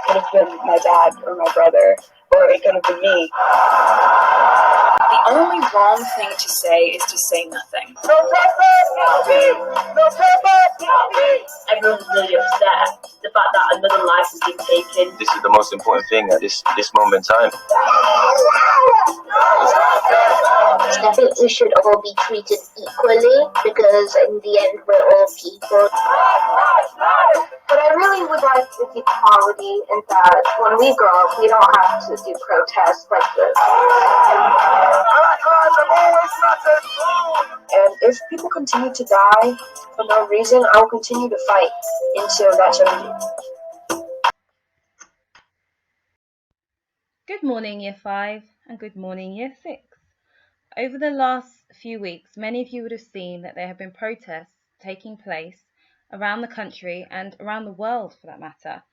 could have been my dad or my brother, or it could have been me. The only wrong thing to say is to say nothing. No protest, no peace! No protest, no peace! Everyone's really upset. The fact that another life has been taken. This is the most important thing at this moment in time. I think we should all be treated equally because in the end we're all people. But I really would like to see equality in that when we grow up we don't have to do protests like this. And if people continue to die for no reason, I will continue to fight until that changes. Good morning, Year 5, and good morning, Year 6. Over the last few weeks, many of you would have seen that there have been protests taking place around the country and around the world for that matter.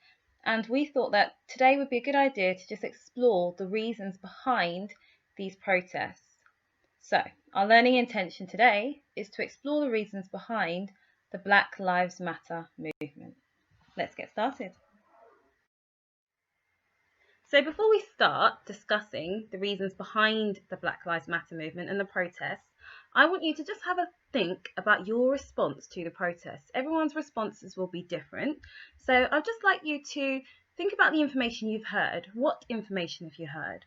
And we thought that today would be a good idea to just explore the reasons behind these protests. So, our learning intention today is to explore the reasons behind the Black Lives Matter movement. Let's get started. So before we start discussing the reasons behind the Black Lives Matter movement and the protests, I want you to just have a think about your response to the protests. Everyone's responses will be different. So I'd just like you to think about the information you've heard. What information have you heard?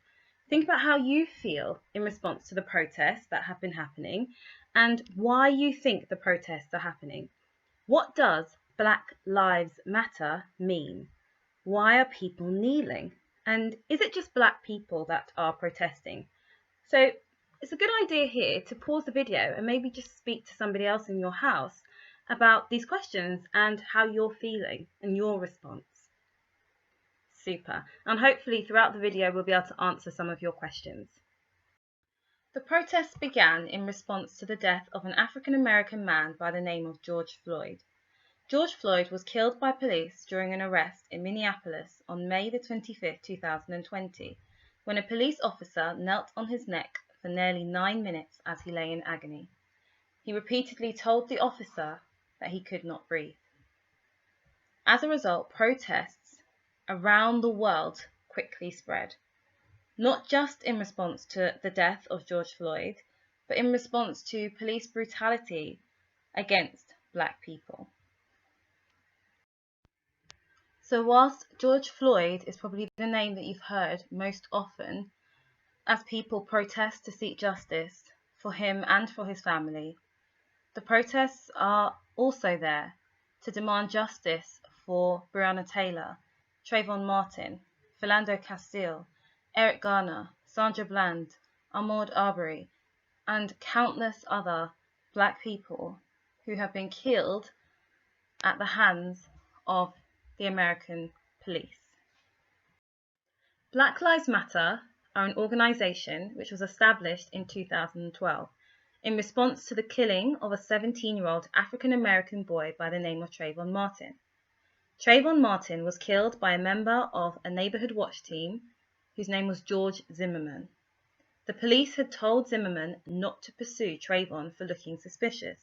Think about how you feel in response to the protests that have been happening and why you think the protests are happening. What does Black Lives Matter mean? Why are people kneeling? And is it just black people that are protesting? So it's a good idea here to pause the video and maybe just speak to somebody else in your house about these questions and how you're feeling and your response. Super. And hopefully throughout the video we'll be able to answer some of your questions. The protests began in response to the death of an African American man by the name of George Floyd. George Floyd was killed by police during an arrest in Minneapolis on May 25, 2020, when a police officer knelt on his neck for nearly 9 minutes as he lay in agony. He repeatedly told the officer that he could not breathe. As a result, protests around the world quickly spread, not just in response to the death of George Floyd, but in response to police brutality against black people. So whilst George Floyd is probably the name that you've heard most often as people protest to seek justice for him and for his family, the protests are also there to demand justice for Breonna Taylor, Trayvon Martin, Philando Castile, Eric Garner, Sandra Bland, Ahmaud Arbery, and countless other black people who have been killed at the hands of the American police. Black Lives Matter are an organisation which was established in 2012 in response to the killing of a 17-year-old African American boy by the name of Trayvon Martin. Trayvon Martin was killed by a member of a neighbourhood watch team whose name was George Zimmerman. The police had told Zimmerman not to pursue Trayvon for looking suspicious,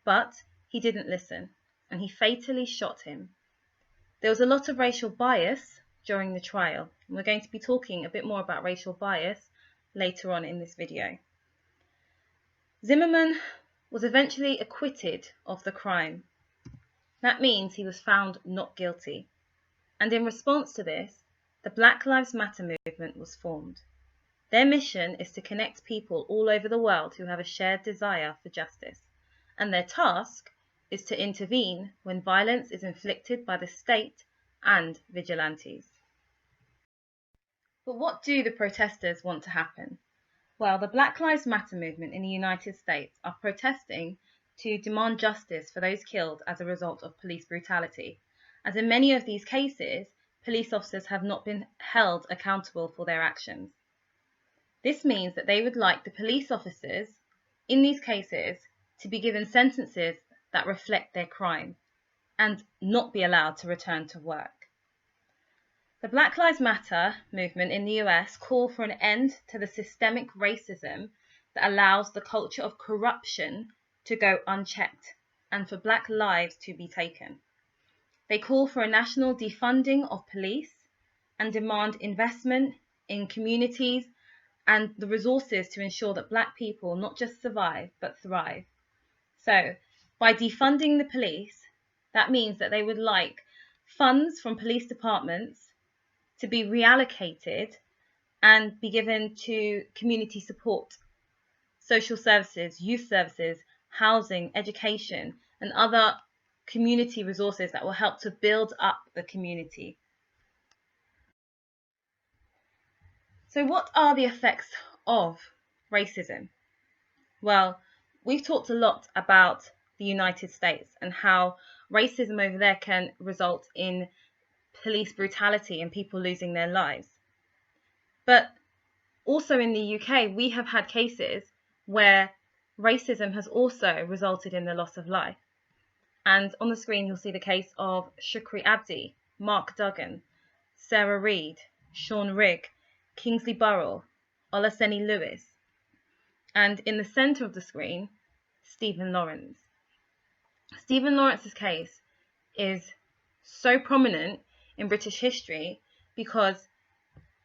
but he didn't listen and he fatally shot him. There was a lot of racial bias during the trial, and we're going to be talking a bit more about racial bias later on in this video. Zimmerman was eventually acquitted of the crime. That means he was found not guilty. And in response to this, the Black Lives Matter movement was formed. Their mission is to connect people all over the world who have a shared desire for justice, and their task is to intervene when violence is inflicted by the state and vigilantes. But what do the protesters want to happen? Well, the Black Lives Matter movement in the United States are protesting to demand justice for those killed as a result of police brutality, as in many of these cases, police officers have not been held accountable for their actions. This means that they would like the police officers in these cases to be given sentences that reflect their crime and not be allowed to return to work. The Black Lives Matter movement in the US call for an end to the systemic racism that allows the culture of corruption to go unchecked and for black lives to be taken. They call for a national defunding of police and demand investment in communities and the resources to ensure that Black people not just survive but thrive. So, by defunding the police, that means that they would like funds from police departments to be reallocated and be given to community support, social services, youth services, housing, education, and other community resources that will help to build up the community. So, what are the effects of racism? Well, we've talked a lot about the United States and how racism over there can result in police brutality and people losing their lives. But also in the UK, we have had cases where racism has also resulted in the loss of life. And on the screen, you'll see the case of Shukri Abdi, Mark Duggan, Sarah Reid, Sean Rigg, Kingsley Burrell, Olaseni Lewis, and in the centre of the screen, Stephen Lawrence. Stephen Lawrence's case is so prominent in British history because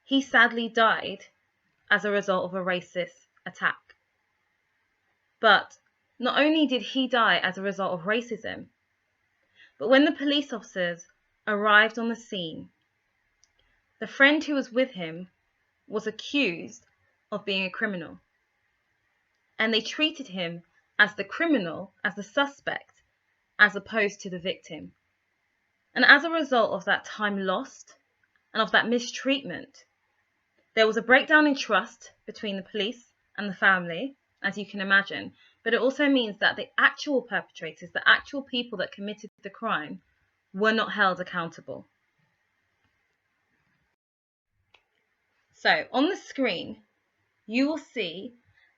he sadly died as a result of a racist attack. But not only did he die as a result of racism, but when the police officers arrived on the scene, the friend who was with him was accused of being a criminal. And they treated him as the criminal, as the suspect, as opposed to the victim. And as a result of that time lost and of that mistreatment, there was a breakdown in trust between the police and the family, as you can imagine, but it also means that the actual perpetrators, the actual people that committed the crime, were not held accountable. So on the screen, you will see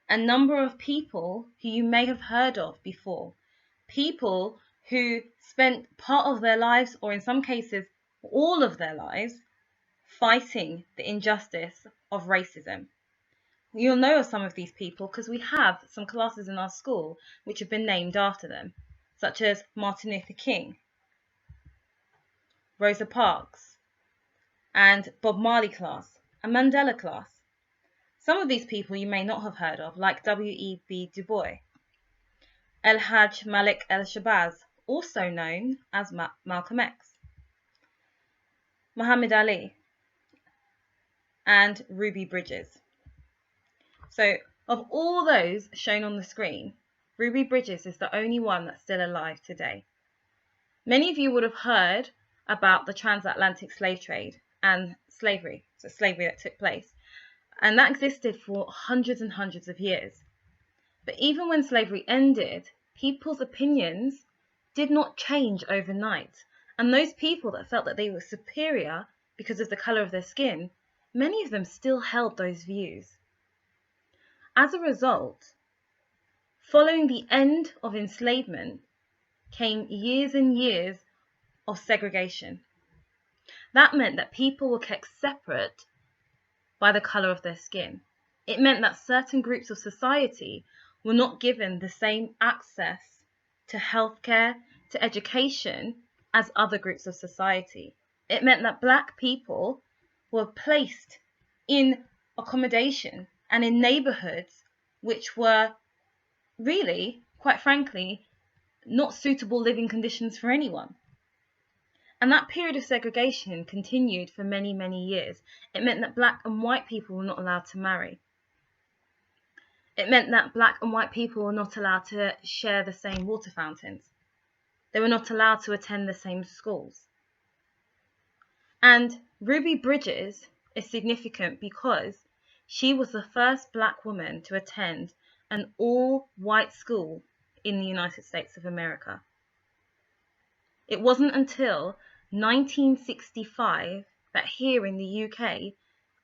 a number of people who you may have heard of before. People who spent part of their lives, or in some cases, all of their lives, fighting the injustice of racism. You'll know of some of these people because we have some classes in our school which have been named after them, such as Martin Luther King, Rosa Parks, and Bob Marley class, a Mandela class. Some of these people you may not have heard of, like W.E.B. Du Bois, El Hajj Malik El-Shabazz, also known as Malcolm X, Muhammad Ali, and Ruby Bridges. So, of all those shown on the screen, Ruby Bridges is the only one that's still alive today. Many of you would have heard about the transatlantic slave trade and slavery, so slavery that took place, and that existed for hundreds and hundreds of years. But even when slavery ended, people's opinions did not change overnight, and those people that felt that they were superior because of the colour of their skin, many of them still held those views. As a result, following the end of enslavement came years and years of segregation. That meant that people were kept separate by the colour of their skin. It meant that certain groups of society were not given the same access to healthcare, to education as other groups of society. It meant that Black people were placed in accommodation and in neighbourhoods which were really, quite frankly, not suitable living conditions for anyone. And that period of segregation continued for many, many years. It meant that Black and white people were not allowed to marry. It meant that Black and white people were not allowed to share the same water fountains. They were not allowed to attend the same schools. And Ruby Bridges is significant because she was the first Black woman to attend an all-white school in the United States of America. It wasn't until 1965 that here in the UK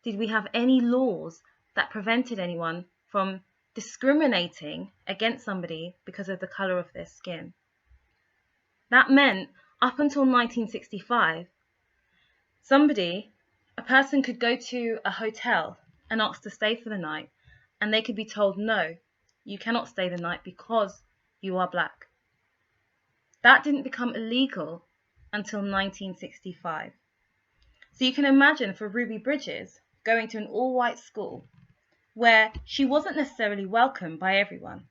did we have any laws that prevented anyone from discriminating against somebody because of the colour of their skin. That meant up until 1965, a person could go to a hotel and ask to stay for the night, and they could be told, no, you cannot stay the night because you are Black. That didn't become illegal until 1965. So you can imagine for Ruby Bridges going to an all-white school where she wasn't necessarily welcomed by everyone,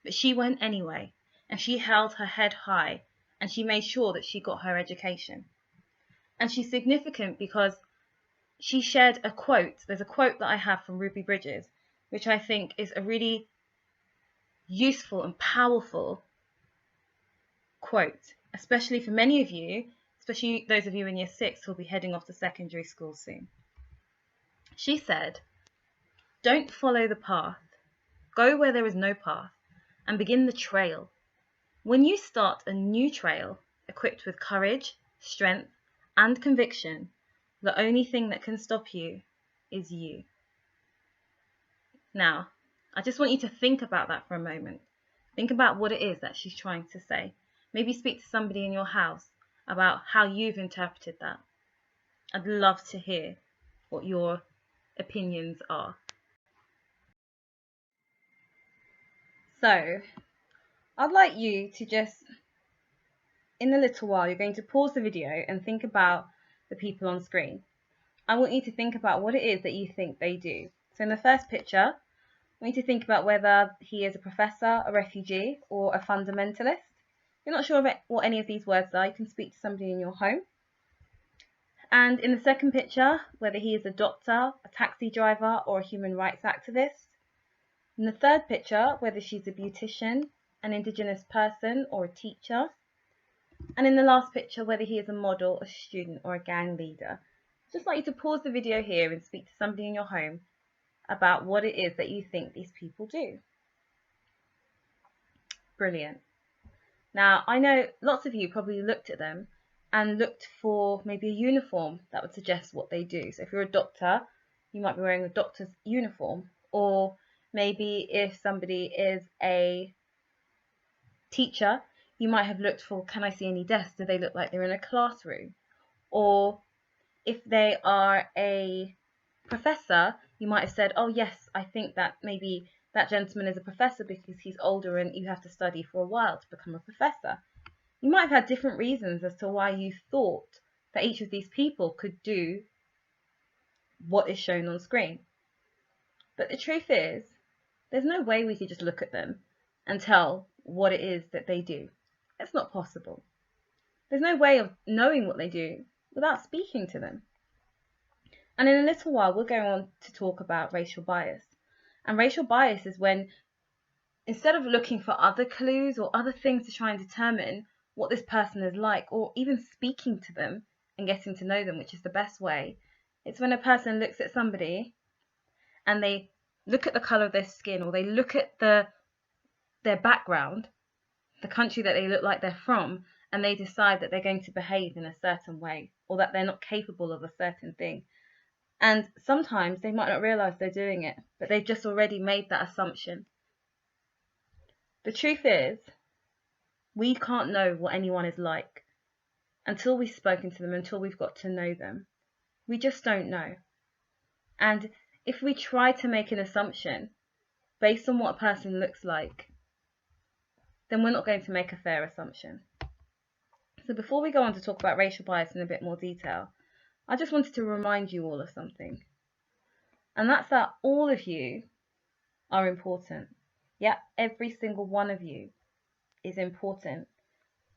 but she went anyway, and she held her head high, and she made sure that she got her education. And she's significant because she shared a quote. There's a quote that I have from Ruby Bridges, which I think is a really useful and powerful quote, especially for many of you, especially those of you in year 6 who will be heading off to secondary school soon. She said, "Don't follow the path. Go where there is no path and begin the trail. When you start a new trail, equipped with courage, strength, and conviction, the only thing that can stop you is you." Now, I just want you to think about that for a moment. Think about what it is that she's trying to say. Maybe speak to somebody in your house about how you've interpreted that. I'd love to hear what your opinions are. So, I'd like you to just, in a little while, you're going to pause the video and think about the people on screen. I want you to think about what it is that you think they do. So in the first picture, I want you to think about whether he is a professor, a refugee, or a fundamentalist. If you're not sure about what any of these words are, you can speak to somebody in your home. And in the second picture, whether he is a doctor, a taxi driver, or a human rights activist. In the third picture, whether she's a beautician, an indigenous person, or a teacher. And in the last picture, whether he is a model, a student, or a gang leader. I'd just like you to pause the video here and speak to somebody in your home about what it is that you think these people do. Brilliant. Now, I know lots of you probably looked at them and looked for maybe a uniform that would suggest what they do. So if you're a doctor, you might be wearing a doctor's uniform. Or maybe if somebody is a teacher, you might have looked for, can I see any desks? Do they look like they're in a classroom? Or if they are a professor, you might have said, oh yes, I think that maybe that gentleman is a professor because he's older and you have to study for a while to become a professor. You might have had different reasons as to why you thought that each of these people could do what is shown on screen. But the truth is, there's no way we could just look at them and tell what it is that they do. It's not possible. There's no way of knowing what they do without speaking to them. And in a little while, we'll go on to talk about racial bias. And racial bias is when, instead of looking for other clues or other things to try and determine what this person is like, or even speaking to them and getting to know them, which is the best way, it's when a person looks at somebody and they look at the colour of their skin, or they look at their background, the country that they look like they're from, and they decide that they're going to behave in a certain way, or that they're not capable of a certain thing. And sometimes they might not realise they're doing it, but they've just already made that assumption. The truth is, we can't know what anyone is like until we've spoken to them, until we've got to know them. We just don't know. And if we try to make an assumption based on what a person looks like, then we're not going to make a fair assumption. So before we go on to talk about racial bias in a bit more detail, I just wanted to remind you all of something. And that's that all of you are important. Yeah, every single one of you is important.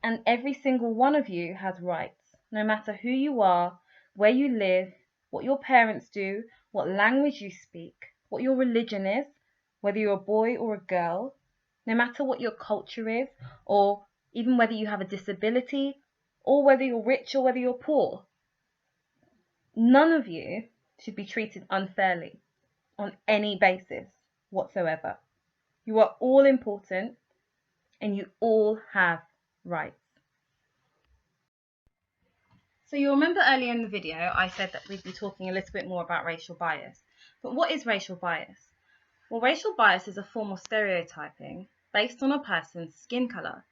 And every single one of you has rights, no matter who you are, where you live, what your parents do, what language you speak, what your religion is, whether you're a boy or a girl, no matter what your culture is, or even whether you have a disability, or whether you're rich or whether you're poor. None of you should be treated unfairly on any basis whatsoever. You are all important and you all have rights. So you'll remember earlier in the video I said that we'd be talking a little bit more about racial bias. But what is racial bias? Well, racial bias is a form of stereotyping based on a person's skin colour.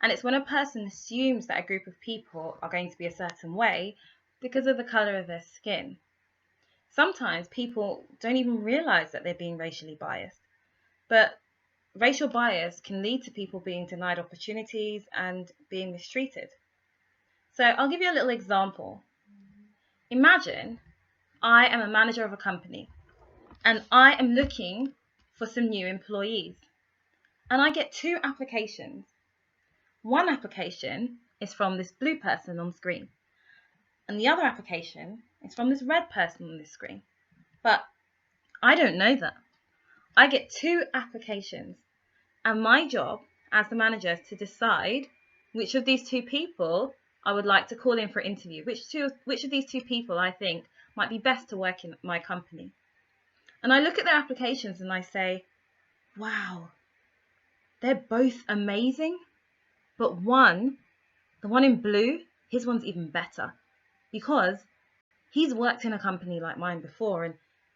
And it's when a person assumes that a group of people are going to be a certain way because of the colour of their skin. Sometimes people don't even realise that they're being racially biased. But racial bias can lead to people being denied opportunities and being mistreated. So I'll give you a little example. Imagine I am a manager of a company and I am looking for some new employees, and I get 2 applications. One application is from this blue person on screen, and the other application is from this red person on this screen. But I don't know that. I get 2 applications, and my job as the manager is to decide which of these 2 people I would like to call in for interview, which of these 2 people I think might be best to work in my company. And I look at their applications and I say, wow, they're both amazing, but the one in blue, his one's even better because he's worked in a company like mine before and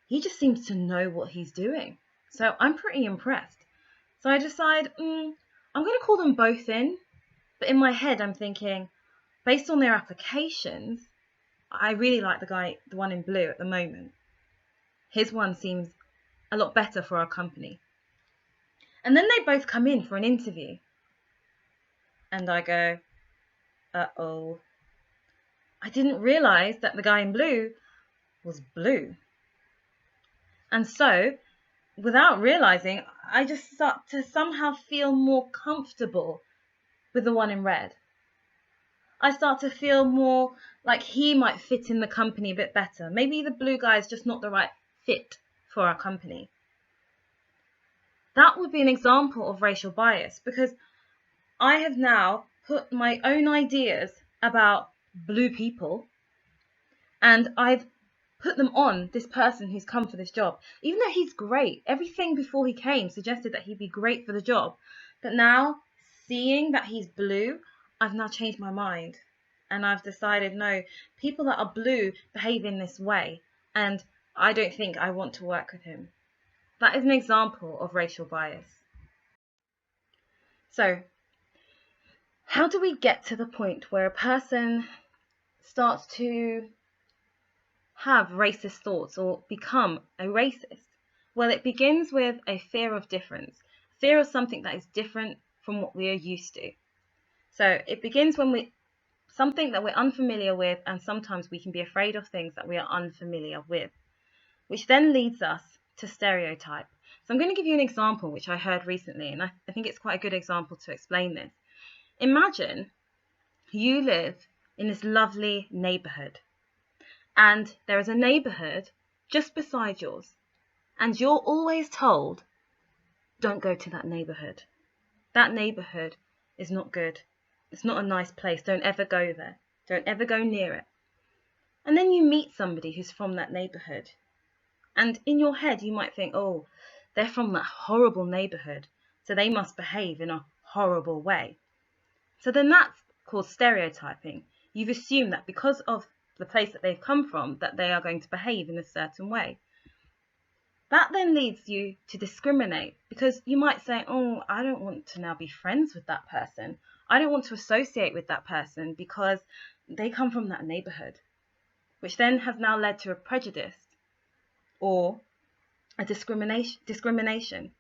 he just seems to know what he's doing. So I'm pretty impressed. So I decide, I'm going to call them both in, but in my head I'm thinking, based on their applications, I really like the one in blue at the moment. His one seems a lot better for our company. And then they both come in for an interview. And I go, uh-oh. I didn't realize that the guy in blue was blue. And so, without realizing, I just start to somehow feel more comfortable with the one in red. I start to feel more like he might fit in the company a bit better. Maybe the blue guy is just not the right fit for our company. That would be an example of racial bias because I have now put my own ideas about blue people and I've put them on this person who's come for this job. Even though he's great, everything before he came suggested that he'd be great for the job. But now, seeing that he's blue, I've now changed my mind. And I've decided, no, people that are blue behave in this way. And I don't think I want to work with him. That is an example of racial bias. So, how do we get to the point where a person starts to have racist thoughts or become a racist? Well, it begins with a fear of difference, fear of something that is different from what we are used to. So it begins when something that we're unfamiliar with, and sometimes we can be afraid of things that we are unfamiliar with, which then leads us to stereotype. So I'm going to give you an example which I heard recently, and I think it's quite a good example to explain this. Imagine you live in this lovely neighborhood, and there is a neighborhood just beside yours, and you're always told, don't go to that neighborhood. That neighborhood is not good. It's not a nice place. Don't ever go there. Don't ever go near it. And then you meet somebody who's from that neighborhood, and in your head you might think, oh, they're from that horrible neighborhood, so they must behave in a horrible way. So then that's called stereotyping. You've assumed that because of the place that they've come from, that they are going to behave in a certain way. That then leads you to discriminate, because you might say, oh, I don't want to now be friends with that person. I don't want to associate with that person because they come from that neighborhood, which then has now led to a prejudice or a discrimination.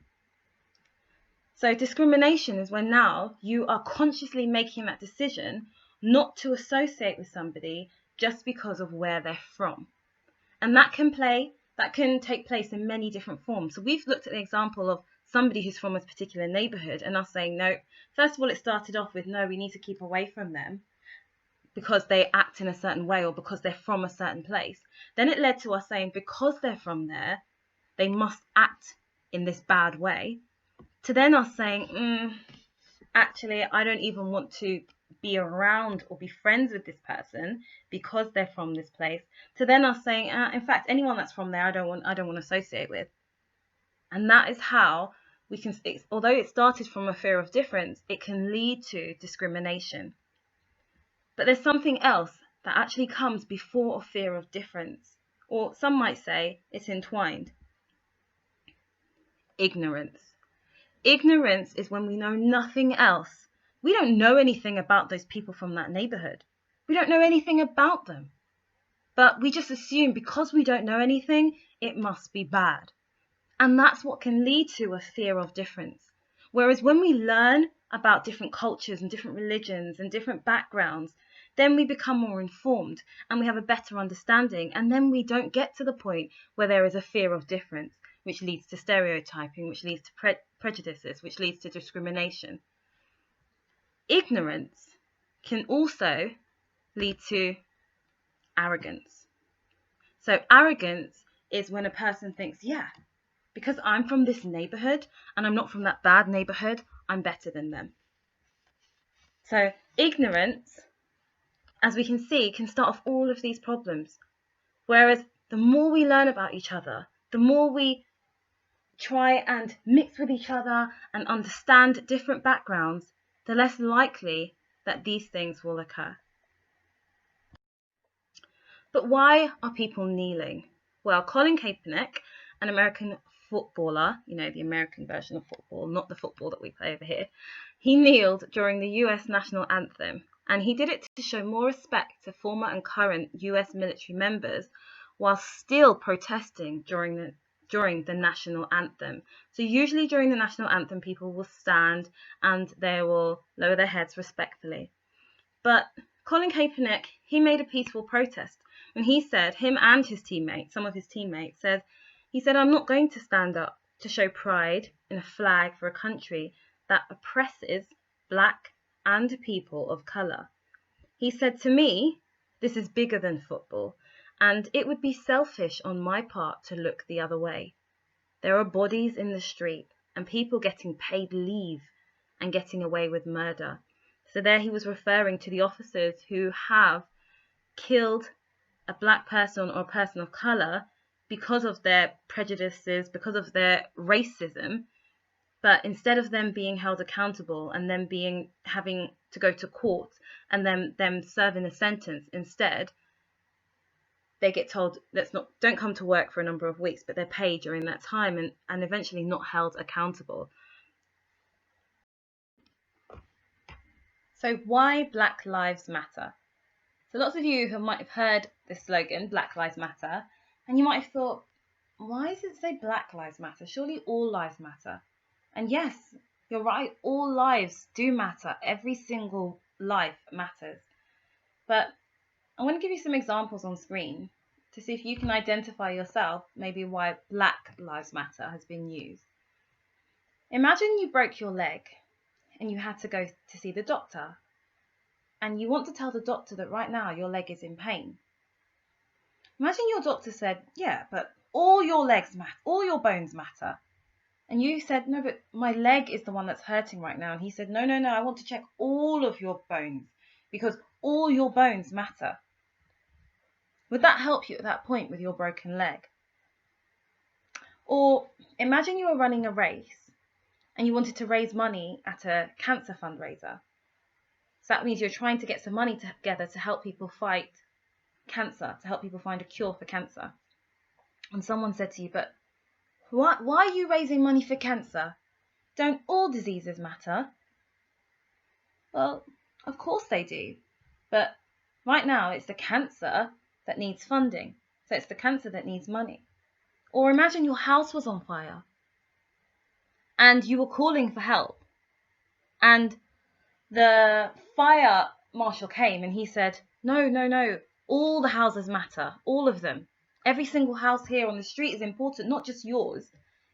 So discrimination is when now you are consciously making that decision not to associate with somebody just because of where they're from. And that can take place in many different forms. So we've looked at the example of somebody who's from a particular neighborhood and us saying, no, first of all, it started off with, no, we need to keep away from them because they act in a certain way or because they're from a certain place. Then it led to us saying, because they're from there, they must act in this bad way. To then us saying, actually, I don't even want to be around or be friends with this person because they're from this place. To then us saying, in fact, anyone that's from there, I don't want to associate with. And that is how we can, although it started from a fear of difference, it can lead to discrimination. But there's something else that actually comes before a fear of difference, or some might say it's entwined. Ignorance. Ignorance is when we know nothing else. We don't know anything about those people from that neighborhood. We don't know anything about them. But we just assume because we don't know anything, it must be bad. And that's what can lead to a fear of difference. Whereas when we learn about different cultures and different religions and different backgrounds, then we become more informed and we have a better understanding, and then we don't get to the point where there is a fear of difference, which leads to stereotyping, which leads to prejudices, which leads to discrimination. Ignorance can also lead to arrogance. So arrogance is when a person thinks, yeah, because I'm from this neighborhood and I'm not from that bad neighborhood, I'm better than them. So ignorance, as we can see, can start off all of these problems. Whereas the more we learn about each other, the more we try and mix with each other and understand different backgrounds, the less likely that these things will occur. But why are people kneeling? Well, Colin Kaepernick, an American footballer, the American version of football, not the football that we play over here, he kneeled during the US national anthem, and he did it to show more respect to former and current US military members while still protesting during the national anthem. So usually during the national anthem, people will stand and they will lower their heads respectfully. But Colin Kaepernick, he made a peaceful protest when he said, him and his teammates, some of his teammates said, I'm not going to stand up to show pride in a flag for a country that oppresses black and people of colour. He said, to me, this is bigger than football, and it would be selfish on my part to look the other way. There are bodies in the street and people getting paid leave and getting away with murder. So there he was referring to the officers who have killed a black person or a person of colour because of their prejudices, because of their racism. But instead of them being held accountable and them having to go to court and them serving a sentence, instead they get told, don't come to work for a number of weeks, but they're paid during that time and eventually not held accountable. So why Black Lives Matter? So lots of you might have heard this slogan, Black Lives Matter, and you might have thought, why does it say Black Lives Matter? Surely all lives matter. And yes, you're right, all lives do matter. Every single life matters. But I'm going to give you some examples on screen to see if you can identify yourself maybe why Black Lives Matter has been used. Imagine you broke your leg and you had to go to see the doctor, and you want to tell the doctor that right now your leg is in pain. Imagine your doctor said, yeah, but all your legs matter, all your bones matter. And you said, no, but my leg is the one that's hurting right now. And he said, no, I want to check all of your bones because all your bones matter. Would that help you at that point with your broken leg? Or imagine you were running a race and you wanted to raise money at a cancer fundraiser. So that means you're trying to get some money together to help people fight cancer, to help people find a cure for cancer. And someone said to you, but why are you raising money for cancer? Don't all diseases matter? Well, of course they do. But right now it's the cancer that needs funding. So it's the cancer that needs money. Or imagine your house was on fire and you were calling for help, and the fire marshal came and he said, no, all the houses matter, all of them. Every single house here on the street is important, not just yours,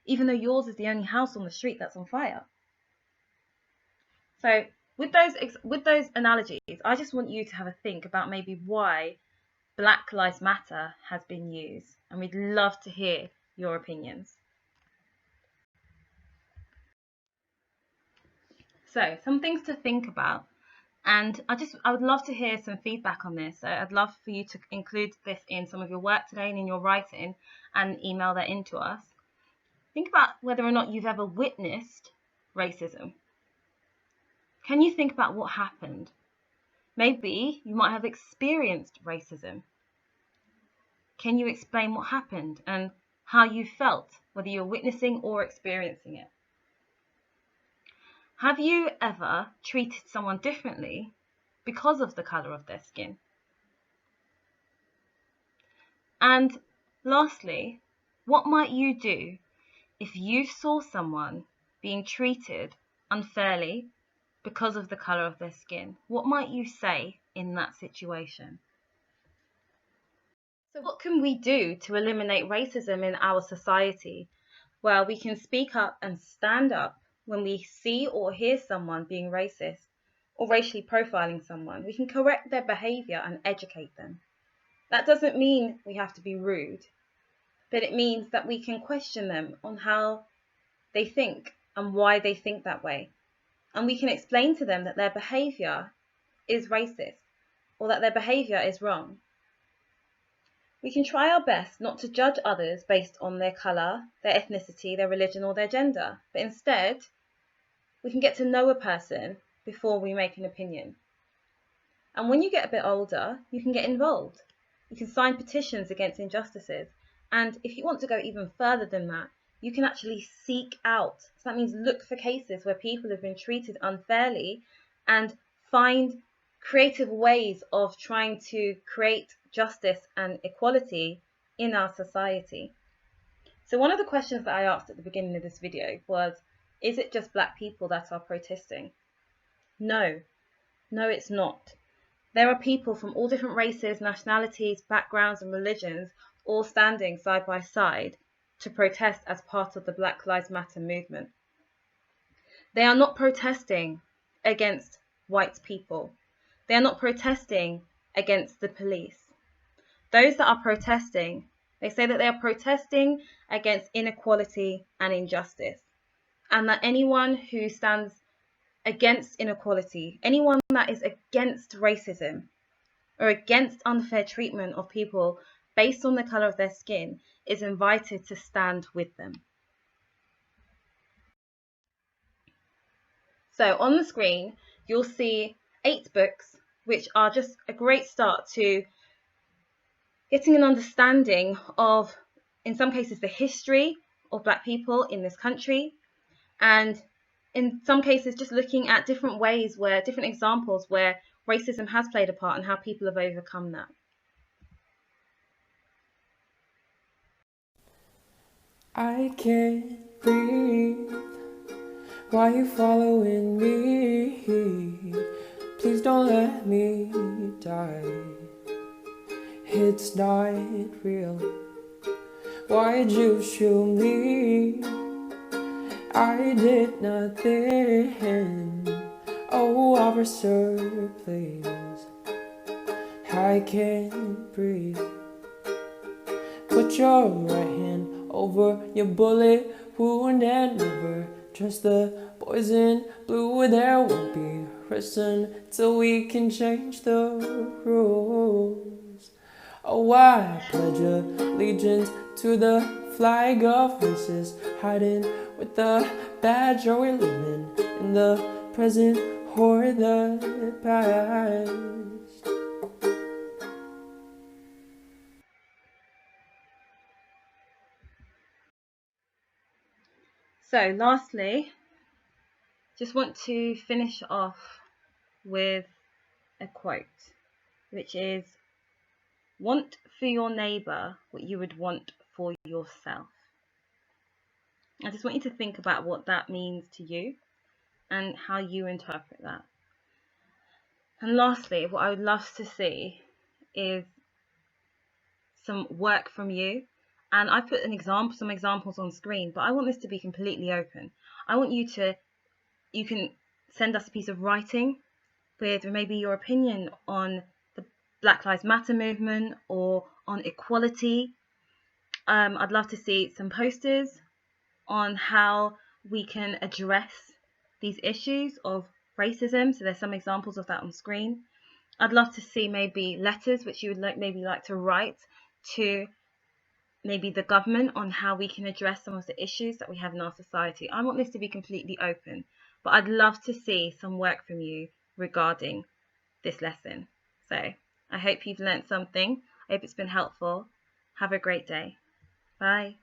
even though yours is the only house on the street that's on fire. So with those analogies, I just want you to have a think about maybe why Black Lives Matter has been used, and we'd love to hear your opinions. So some things to think about, and I would love to hear some feedback on this. So I'd love for you to include this in some of your work today and in your writing and email that in to us. Think about whether or not you've ever witnessed racism. Can you think about what happened? Maybe you might have experienced racism. Can you explain what happened and how you felt, whether you're witnessing or experiencing it? Have you ever treated someone differently because of the colour of their skin? And lastly, what might you do if you saw someone being treated unfairly because of the colour of their skin? What might you say in that situation. So what can we do to eliminate racism in our society? Well, we can speak up and stand up when we see or hear someone being racist or racially profiling someone. We can correct their behaviour and educate them. That doesn't mean we have to be rude, but it means that we can question them on how they think and why they think that way. And we can explain to them that their behaviour is racist or that their behaviour is wrong. We can try our best not to judge others based on their colour, their ethnicity, their religion or their gender, but instead we can get to know a person before we make an opinion. And when you get a bit older, you can get involved. You can sign petitions against injustices. And if you want to go even further than that, you can actually seek out. So that means look for cases where people have been treated unfairly and find creative ways of trying to create justice and equality in our society. So one of the questions that I asked at the beginning of this video was, is it just black people that are protesting? No, it's not. There are people from all different races, nationalities, backgrounds and religions all standing side by side to protest as part of the Black Lives Matter movement. They are not protesting against white people. They are not protesting against the police. Those that are protesting, they say that they are protesting against inequality and injustice, and that anyone who stands against inequality, anyone that is against racism or against unfair treatment of people based on the colour of their skin is invited to stand with them. So on the screen, you'll see 8 books, which are just a great start to getting an understanding of, in some cases, the history of black people in this country, and in some cases just looking at different ways where, different examples where racism has played a part and how people have overcome that. I can't breathe. Why you following me? Please don't let me die. It's not real. Why'd you shoot me? I did nothing. Oh, officer, please. I can't breathe. Put your right hand over your bullet wound and never trust the boys in blue. There won't be rest till we can change the rules. Oh, I pledge allegiance to the flag of races, hiding with the badge. Are we living in the present or the past? So lastly, just want to finish off with a quote, which is, "Want for your neighbour what you would want for yourself." I just want you to think about what that means to you and how you interpret that. And lastly, what I would love to see is some work from you. And I put some examples on screen, but I want this to be completely open. I want you can send us a piece of writing with maybe your opinion on the Black Lives Matter movement or on equality. I'd love to see some posters on how we can address these issues of racism. So there's some examples of that on screen. I'd love to see maybe letters which you would like to write to maybe the government on how we can address some of the issues that we have in our society. I want this to be completely open, but I'd love to see some work from you regarding this lesson. So I hope you've learnt something. I hope it's been helpful. Have a great day. Bye.